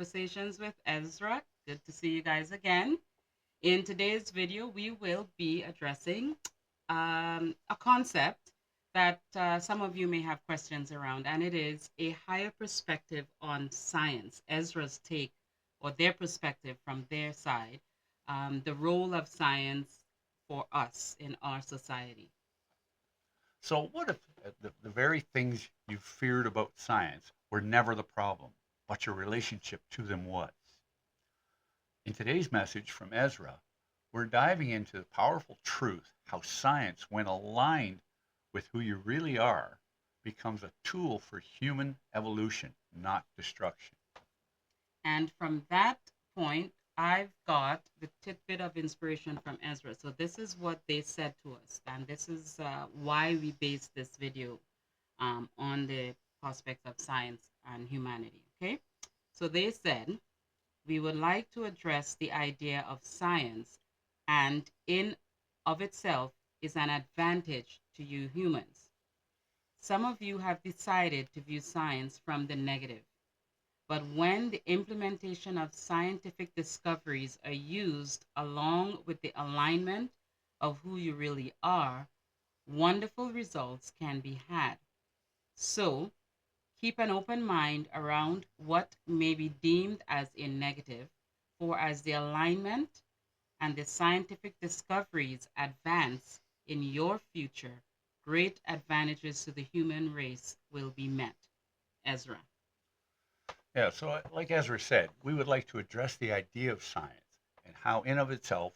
Conversations with Ezra. Good to see you guys again. In today's video, we will be addressing a concept that some of you may have questions around, and it is a higher perspective on science, Ezra's take or their perspective from their side, the role of science for us in our society. So, what if the very things you feared about science were never the problem, but your relationship to them was? In today's message from Ezra, we're diving into the powerful truth how science, when aligned with who you really are, becomes a tool for human evolution, not destruction. And from that point, I've got the tidbit of inspiration from Ezra. So this is what they said to us, and this is why we based this video on the prospects of science and humanity. Okay, so they said we would like to address the idea of science, and in of itself is an advantage to you humans. Some of you have decided to view science from the negative. But when the implementation of scientific discoveries are used along with the alignment of who you really are, wonderful results can be had. So keep an open mind around what may be deemed as a negative, for as the alignment and the scientific discoveries advance in your future, great advantages to the human race will be met. Ezra. Yeah, so like Ezra said, we would like to address the idea of science and how, in of itself,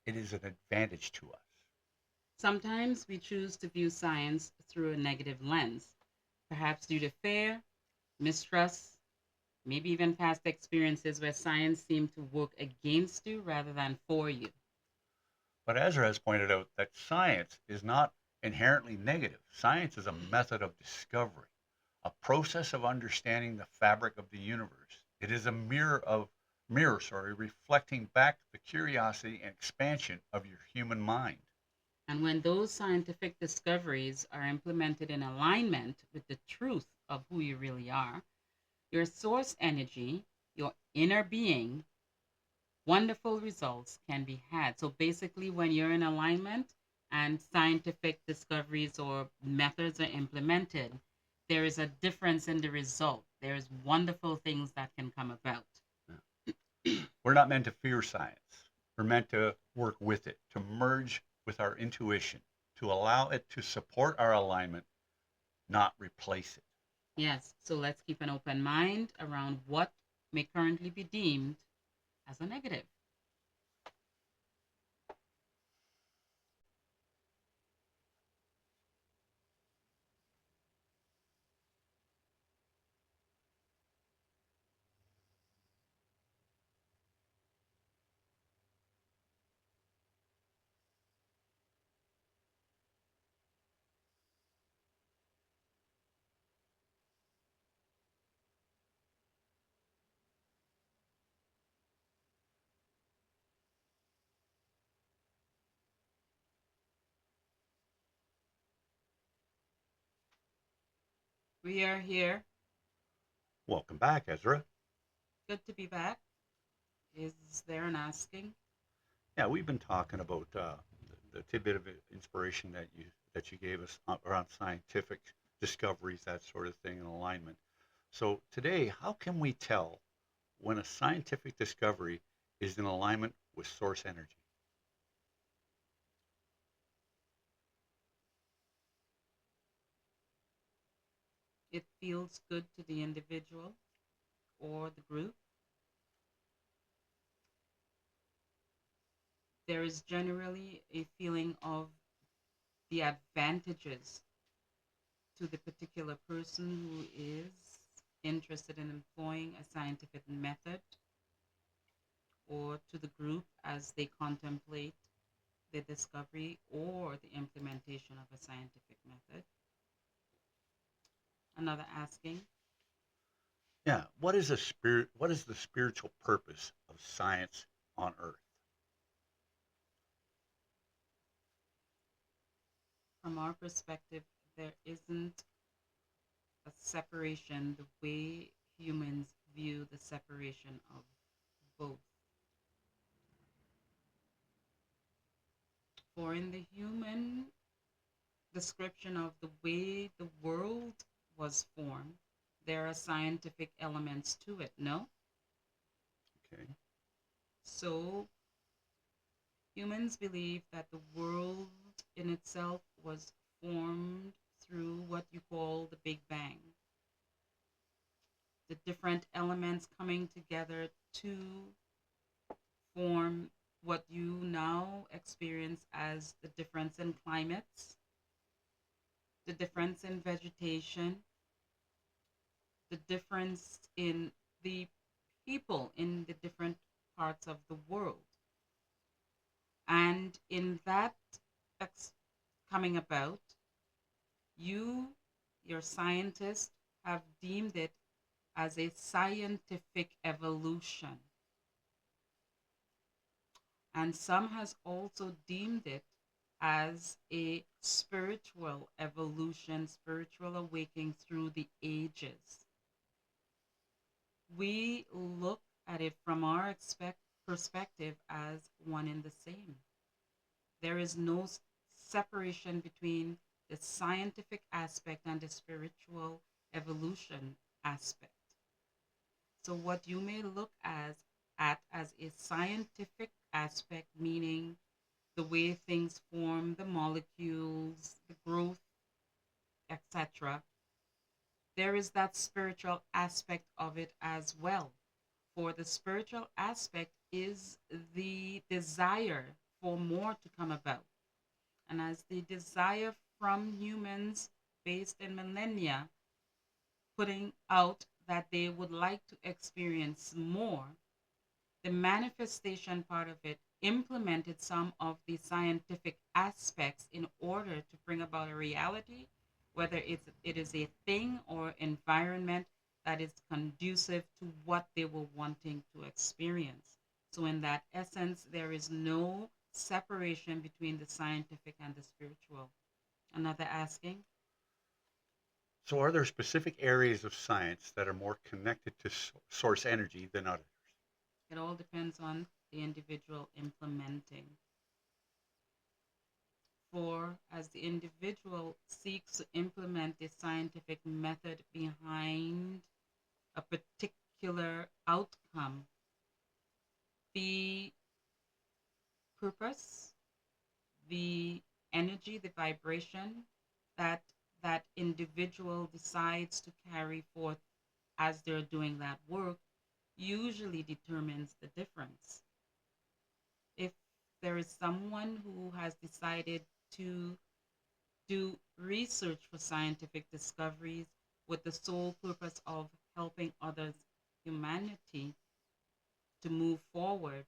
it is an advantage to us. Sometimes we choose to view science through a negative lens, perhaps due to fear, mistrust, maybe even past experiences where science seemed to work against you rather than for you. But Ezra has pointed out that science is not inherently negative. Science is a method of discovery, a process of understanding the fabric of the universe. It is a mirror, reflecting back the curiosity and expansion of your human mind. And when those scientific discoveries are implemented in alignment with the truth of who you really are, your source energy, your inner being, wonderful results can be had. So basically, when you're in alignment and scientific discoveries or methods are implemented, there is a difference in the result. There's wonderful things that can come about. We're not meant to fear science. We're meant to work with it, to merge with our intuition, to allow it to support our alignment, not replace it. Yes, so let's keep an open mind around what may currently be deemed as a negative. We are here. Welcome back, Ezra. Good to be back. Is there an asking? Yeah, we've been talking about the tidbit of inspiration that you gave us around scientific discoveries, that sort of thing, and alignment. So today, how can we tell when a scientific discovery is in alignment with source energy? It feels good to the individual or the group. There is generally a feeling of the advantages to the particular person who is interested in employing a scientific method, or to the group as they contemplate the discovery or the implementation of a scientific method. Another asking, Yeah, what is the spiritual purpose of science on earth? from our perspective, there isn't a separation the way humans view the separation of both. For in the human description of the way the world was formed, there are scientific elements to it, no? Okay. So humans believe that the world in itself was formed through what you call the Big Bang, the different elements coming together to form what you now experience as the difference in climates, the difference in vegetation, the difference in the people in the different parts of the world. And in that ex- coming about, you, your scientists, have deemed it as a scientific evolution. And some has also deemed it as a spiritual evolution, spiritual awakening through the ages. We look at it from our perspective as one and the same. There is no separation between the scientific aspect and the spiritual evolution aspect. So what you may look at as a scientific aspect, meaning the way things form, the molecules, the growth, etc., there is that spiritual aspect of it as well. For the spiritual aspect is the desire for more to come about. And as the desire from humans based in millennia putting out that they would like to experience more, the manifestation part of it implemented some of the scientific aspects in order to bring about a reality, whether it is a thing or environment that is conducive to what they were wanting to experience. So, in that essence, there is no separation between the scientific and the spiritual. Another asking, So, are there specific areas of science that are more connected to source energy than others? it all depends on the individual implementing. For as the individual seeks to implement the scientific method behind a particular outcome, the purpose, the energy, the vibration that that individual decides to carry forth as they're doing that work usually determines the difference. If there is someone who has decided to do research for scientific discoveries with the sole purpose of helping others, humanity, to move forward,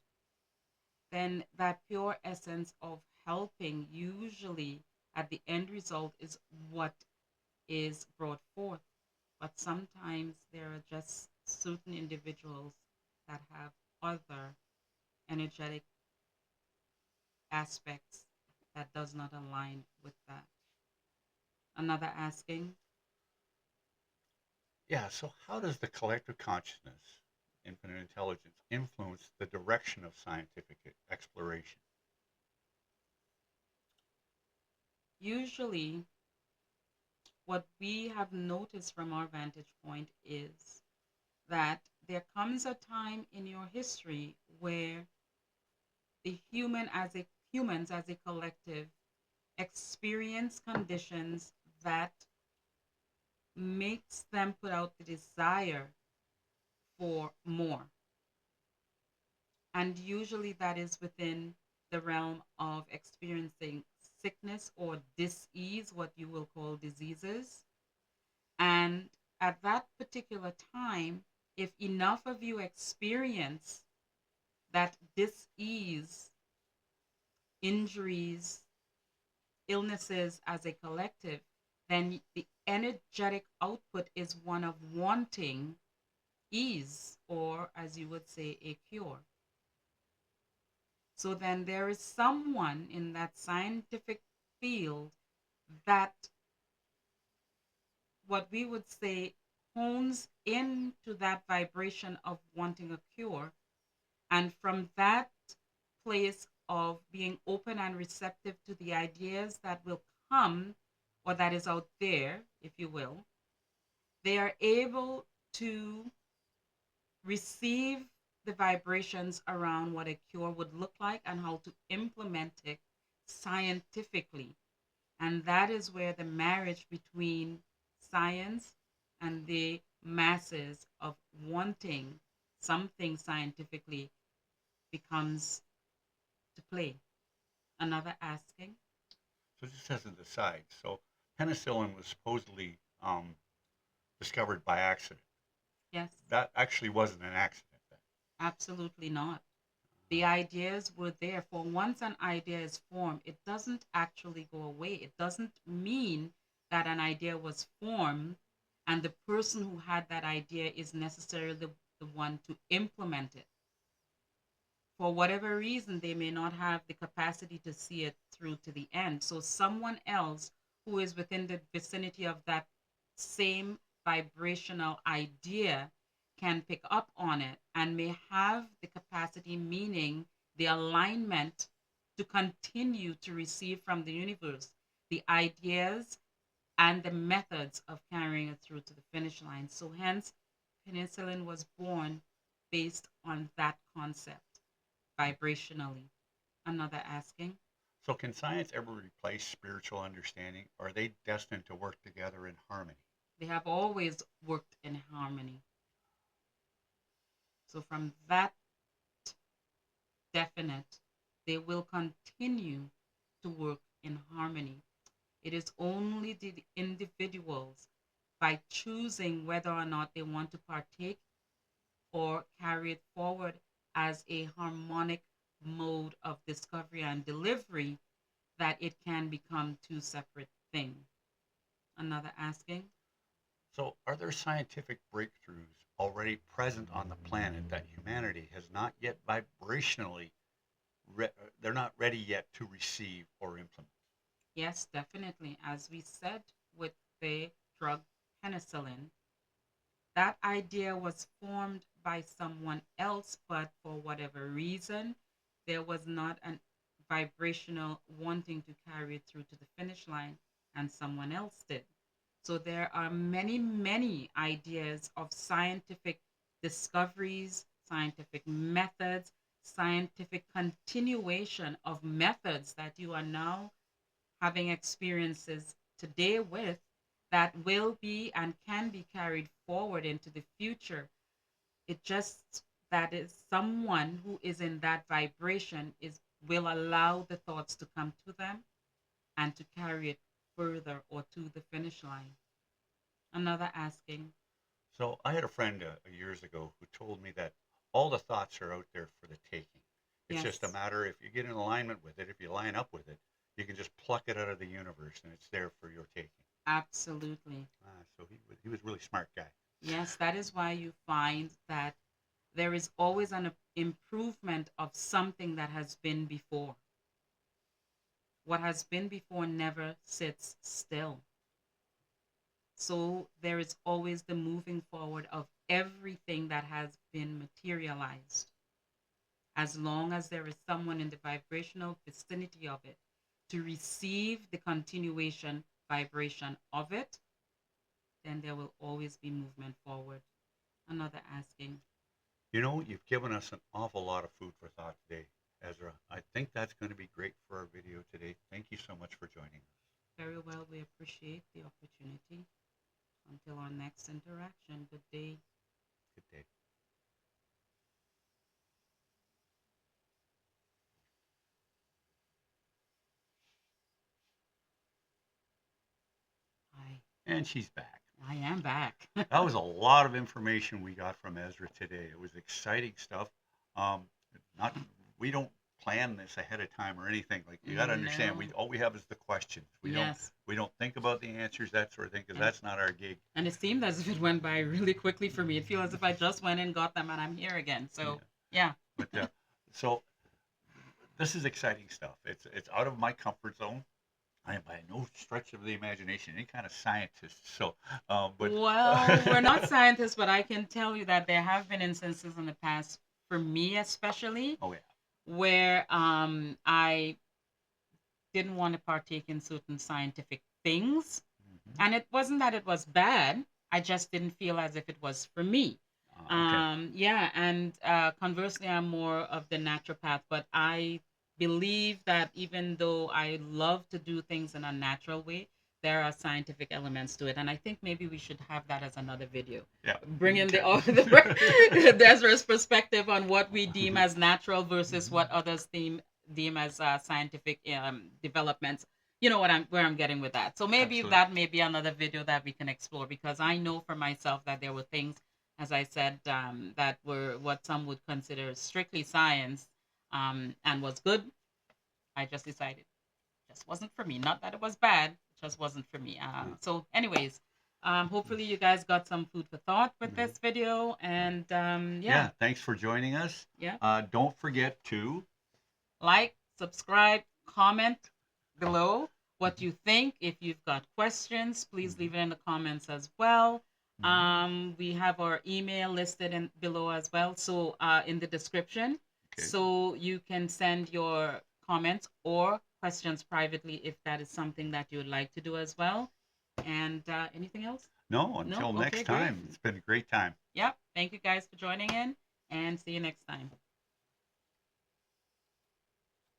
then that pure essence of helping usually at the end result is what is brought forth. But sometimes there are just certain individuals that have other energetic aspects that does not align with that. Another asking, Yeah, so how does the collective consciousness, infinite intelligence, influence the direction of scientific exploration? usually what we have noticed from our vantage point is that there comes a time in your history where the humans as a collective experience conditions that makes them put out the desire for more, and usually that is within the realm of experiencing sickness or dis-ease, what you will call diseases. And at that particular time, if enough of you experience that dis-ease, injuries, illnesses as a collective, then the energetic output is one of wanting ease, or as you would say, a cure. So then there is someone in that scientific field that what we would say hones into that vibration of wanting a cure. And from that place of being open and receptive to the ideas that will come or that is out there, if you will, they are able to receive the vibrations around what a cure would look like and how to implement it scientifically. And that is where the marriage between science and the masses of wanting something scientifically becomes to play. Another asking, So just as an aside, so penicillin was supposedly discovered by accident. yes, That actually wasn't an accident then. absolutely not. The ideas were there. For once an idea is formed, it doesn't actually go away. It doesn't mean that an idea was formed and the person who had that idea is necessarily the one to implement it. For whatever reason, they may not have the capacity to see it through to the end. So, someone else who is within the vicinity of that same vibrational idea can pick up on it and may have the capacity, meaning the alignment, to continue to receive from the universe the ideas and the methods of carrying it through to the finish line. So, hence, penicillin was born based on that concept vibrationally. Another asking, So can science ever replace spiritual understanding, or are they destined to work together in harmony? they have always worked in harmony. So, from that definite, they will continue to work in harmony. It is only the individuals by choosing whether or not they want to partake or carry it forward as a harmonic mode of discovery and delivery that it can become two separate things. Another asking, So are there scientific breakthroughs already present on the planet that humanity has not yet vibrationally, they're not ready yet to receive or implement? yes, definitely. As we said with the drug penicillin, that idea was formed by someone else, but for whatever reason, there was not an vibrational wanting to carry it through to the finish line, and someone else did. So there are many, many ideas of scientific discoveries, scientific methods, scientific continuation of methods that you are now having experiences today with that will be and can be carried forward into the future. It just that is someone who is in that vibration is will allow the thoughts to come to them and to carry it further or to the finish line. Another asking, So I had a friend years ago who told me that all the thoughts are out there for the taking. It's just a yes, matter if you get in alignment with it, if you line up with it, you can just pluck it out of the universe and it's there for your taking. absolutely. So he was a really smart guy. Yes, that is why you find that there is always an improvement of something that has been before. What has been before never sits still. So there is always the moving forward of everything that has been materialized. As long as there is someone in the vibrational vicinity of it to receive the continuation vibration of it, then there will always be movement forward. Another asking, You know, you've given us an awful lot of food for thought today, Ezra. I think that's going to be great for our video today. Thank you so much for joining us. very well, we appreciate the opportunity. Until our next interaction, good day. Good day. I, And she's back. I am back. That was a lot of information we got from Ezra today. It was exciting stuff. Um, not we don't plan this ahead of time or anything. Like you got to understand, No. we all we have is the questions. Yes. We don't think about the answers, that sort of thing, because And that's not our gig. and it seemed as if it went by really quickly for me. It feels as if I just went and got them and I'm here again. Yeah. So yeah. But so this is exciting stuff. It's out of my comfort zone. I am by no stretch of the imagination any kind of scientist. So, but Well, we're not scientists, but I can tell you that there have been instances in the past, for me especially, oh yeah. where I didn't want to partake in certain scientific things. Hmm. And it wasn't that it was bad, I just didn't feel as if it was for me. Okay. Yeah, and conversely, I'm more of the naturopath, but I believe that even though I love to do things in a natural way, there are scientific elements to it. And I think maybe we should have that as another video. Yeah. Bring in the, Okay. Desiraa's perspective on what we deem as natural versus Mhm. what others deem as scientific developments. You know what I'm where I'm getting with that. So maybe Absolutely. that may be another video that we can explore, because I know for myself that there were things, as I said, that were what some would consider strictly science, and was good. I just decided it just wasn't for me. Not that it was bad, it just wasn't for me. Yeah. So, anyways, hopefully you guys got some food for thought with Mhm. this video, and yeah, Yeah. Thanks for joining us. yeah. Don't forget to. Like, subscribe, comment below what you think. If you've got questions, please Mhm. leave it in the comments as well. Mhm. We have our email listed in below as well, so in the description, Okay. so you can send your comments or questions privately if that is something that you would like to do as well. And anything else? No, No? until Okay, next great. time. It's been a great time. Yep. Thank you guys for joining in, and see you next time.